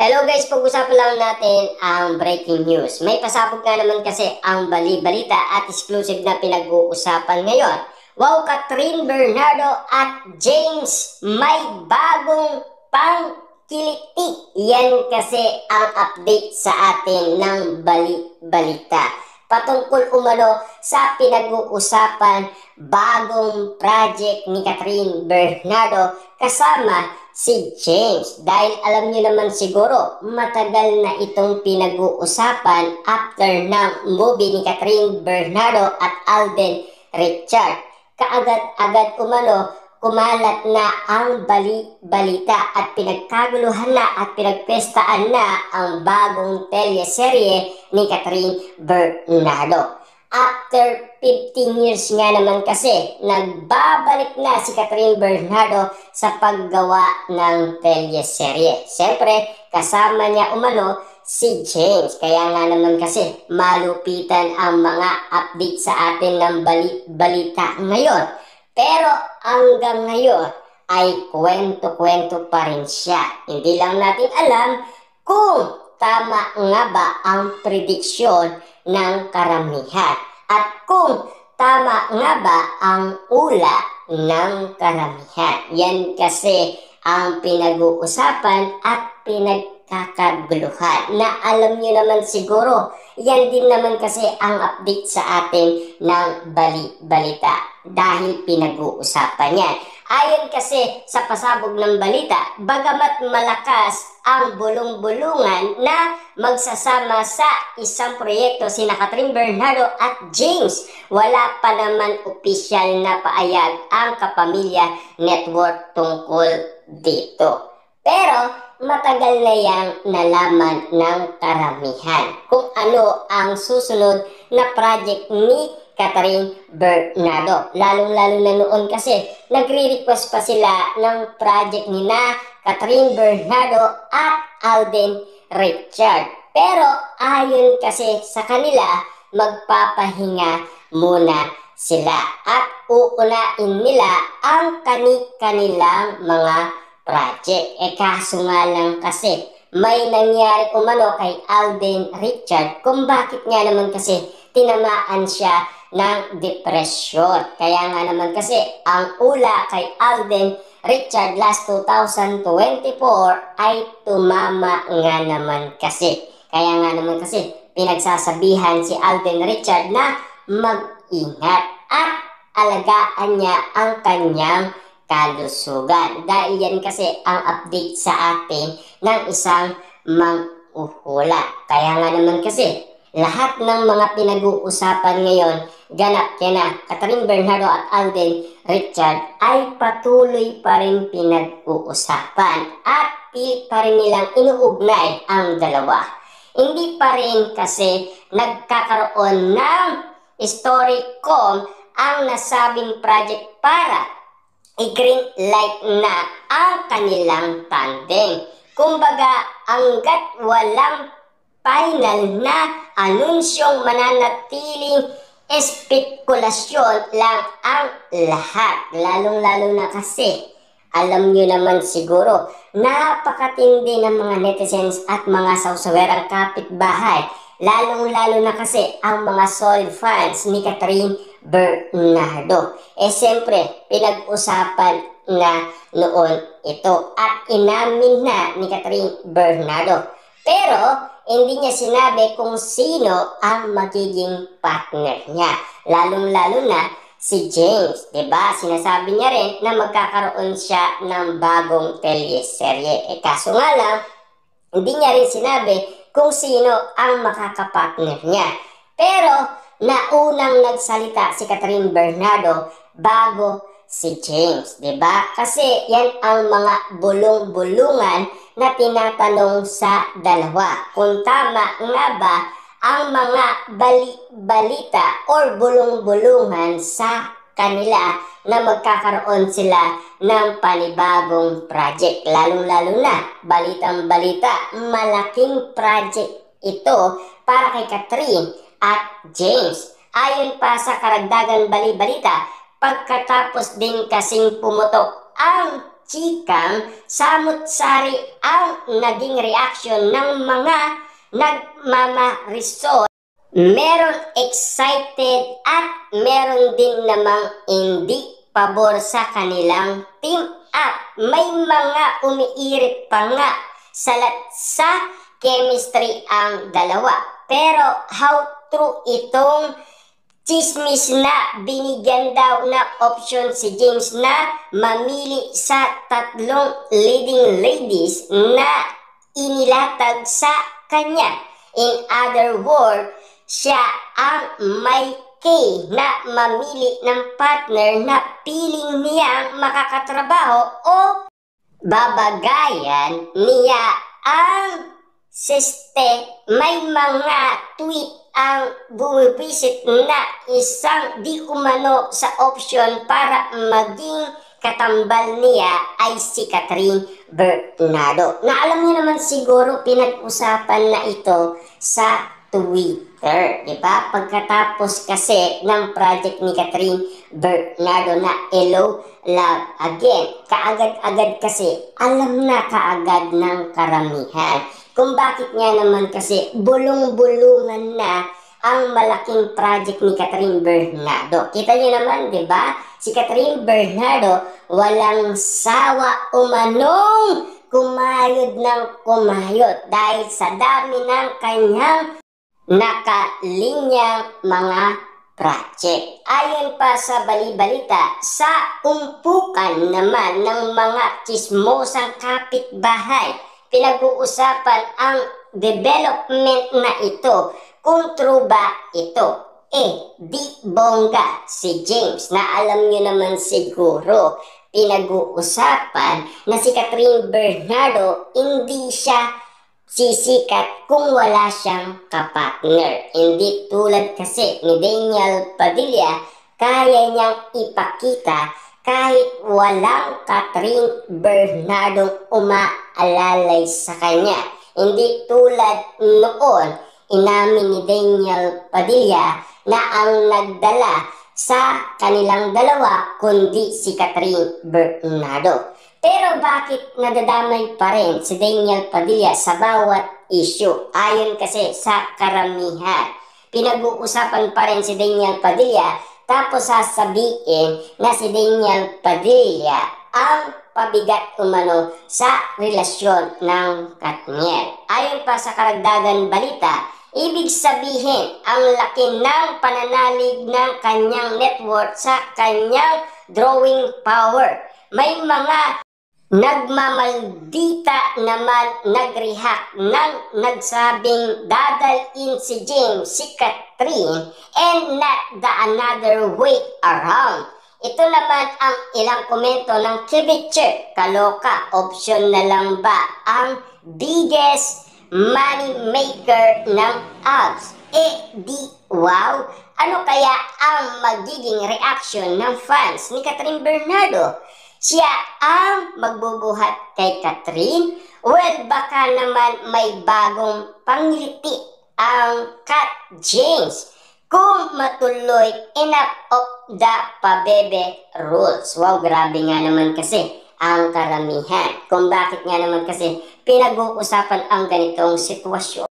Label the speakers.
Speaker 1: Hello guys, pag-usapan lang natin ang breaking news. May pasabog nga naman kasi ang bali-balita at exclusive na pinag-uusapan ngayon. Wow, Catherine Bernardo at James may bagong pangkiliti. Yan kasi ang update sa atin ng bali-balita. Patungkol umano sa pinag-uusapan bagong project ni Catherine Bernardo kasama si James. Dahil alam niyo naman siguro, matagal na itong pinag-uusapan after ng movie ni Catherine Bernardo at Alden Richard. Kaagad-agad umano, kumalat na ang bali-balita at pinagkaguluhan na at pinagpestaan na ang bagong teleserye ni Catherine Bernardo. After 15 years nga naman kasi, nagbabalik na si Catherine Bernardo sa paggawa ng teleserye. Siyempre, kasama niya umano si James. Kaya nga naman kasi, malupitan ang mga update sa atin ng balita ngayon. Pero hanggang ngayon ay kwento-kwento pa rin siya. Hindi lang natin alam kung tama nga ba ang prediksyon ng karamihan at kung tama nga ba ang ula ng karamihan. Yan kasi ang pinag-uusapan at pinagkakaguluhan na alam nyo naman siguro. Yan din naman kasi ang update sa atin ng bali-balita dahil pinag-uusapan yan. Ayon kasi sa pasabog ng balita, bagamat malakas ang bulong-bulungan na magsasama sa isang proyekto sina Catherine Bernardo at James, wala pa naman opisyal na paayag ang Kapamilya Network tungkol dito. Pero matagal na yang nalaman ng karamihan kung ano ang susunod na project ni Catherine Bernardo. Lalong-lalo na noon kasi nagre-request pa sila ng project ni na Catherine Bernardo at Alden Richard. Pero ayon kasi sa kanila, magpapahinga muna sila at uunain nila ang kanilang mga project. Kaso nga lang kasi may nangyari umano kay Alden Richard kung bakit nga naman kasi tinamaan siya ng depresyon. Kaya nga naman kasi ang ula kay Alden Richard last 2024 ay tumama nga naman kasi. Kaya nga naman kasi pinagsasabihan si Alden Richard na mag-ingat at alagaan niya ang kanyang kalusugan. Dahil yan kasi ang update sa atin ng isang mang-uhula. Kaya nga naman kasi lahat ng mga pinag-uusapan ngayon, ganap yan na Catherine Bernardo at Alden Richard ay patuloy pa rin pinag-uusapan at pilit pa rin nilang inuugnay ang dalawa. Hindi pa rin kasi nagkakaroon ng storycom ang nasabing project para i-green light na ang kanilang tandem. Kumbaga, hanggat walang final na anunsyong mananatiling espekulasyon lang ang lahat. Lalong-lalo na kasi, alam nyo naman siguro, napakatindi ng mga netizens at mga sausawerang kapitbahay. Lalong-lalo na kasi ang mga solid fans ni Catherine Bernardo. Siyempre, pinag-usapan na noon ito at inamin na ni Catherine Bernardo. Pero, hindi niya sinabi kung sino ang magiging partner niya. Lalong-lalo na si James, diba? Sinasabi niya rin na magkakaroon siya ng bagong teleserye. Kaso nga lang, hindi niya rin sinabi kung sino ang makakapartner niya. Pero, naunang nagsalita si Catherine Bernardo bago si James, diba? Kasi yan ang mga bulong-bulungan na tinatanong sa dalawa. Kung tama nga ba ang mga balita or bulong-bulungan sa kanila na magkakaroon sila ng panibagong project. Lalong-lalo na, balitang-balita, malaking project ito para kay Catherine at James. Ayon pa sa karagdagang bali-balita, pagkatapos din kasing pumutok ang chikang samut-sari ang naging reaksyon ng mga nagmamarisol. Meron excited at meron din namang hindi pabor sa kanilang team up. May mga umiirit pa nga sa chemistry ang dalawa. Pero how true itong chismis na binigyan daw na option si James na mamili sa tatlong leading ladies na inilatag sa kanya. In other words, siya ang may kay na mamili ng partner na piling niyang makakatrabaho o babagayan niya ang siste. May mga tweet ang bumibisit na isang di umano sa option para maging katambal niya ay si Catherine Bernardo. Na alam niyo naman siguro pinag-usapan na ito sa Twitter, di ba? Pagkatapos kasi ng project ni Catherine Bernardo na Hello Love Again, kaagad-agad kasi alam na kaagad ng karamihan kung bakit nga naman kasi bulong-bulungan na ang malaking project ni Catherine Bernardo. Kita niyo naman, di ba? Si Catherine Bernardo walang sawa umanong kumayod ng kumayod dahil sa dami ng kanyang nakalinyang mga project. Ayon pa sa bali-balita, sa umpukan naman ng mga chismosang kapitbahay, pinag-uusapan ang development na ito. Kung true ba ito? Di bongga si James na alam nyo naman siguro, pinag-uusapan na si Catherine Bernardo hindi siya sisikat kung wala siyang kapartner. Hindi tulad kasi ni Daniel Padilla, kaya niyang ipakita kahit walang Catherine Bernardo umaalalay sa kanya. Hindi tulad noon, inamin ni Daniel Padilla na ang nagdala sa kanilang dalawa kundi si Catherine Bernardo. Pero bakit nadadamay pa rin si Daniel Padilla sa bawat issue? Ayon kasi sa karamihan, pinag-uusapan pa rin si Daniel Padilla tapos sasabihin na si Daniel Padilla ang pabigat umano sa relasyon ng Katniel. Ayon pa sa karagdagan balita, ibig sabihin ang laki ng pananalig ng kanyang net worth sa kanyang drawing power. May mga nagmamaldita naman nag-react nang nagsabing dadalhin si James, si Catherine, and not the another way around. Ito naman ang ilang komento ng Kibicher. Kaloka, option na lang ba ang biggest money maker ng abs? Di wow! Ano kaya ang magiging reaction ng fans ni Catherine Bernardo? Siya ang magbubuhat kay Catherine? Well, baka naman may bagong pangiliti ang Kat James kung matuloy enough of the pabebe rules. Wow, grabe nga naman kasi ang karamihan. Kung bakit nga naman kasi pinag-uusapan ang ganitong sitwasyon.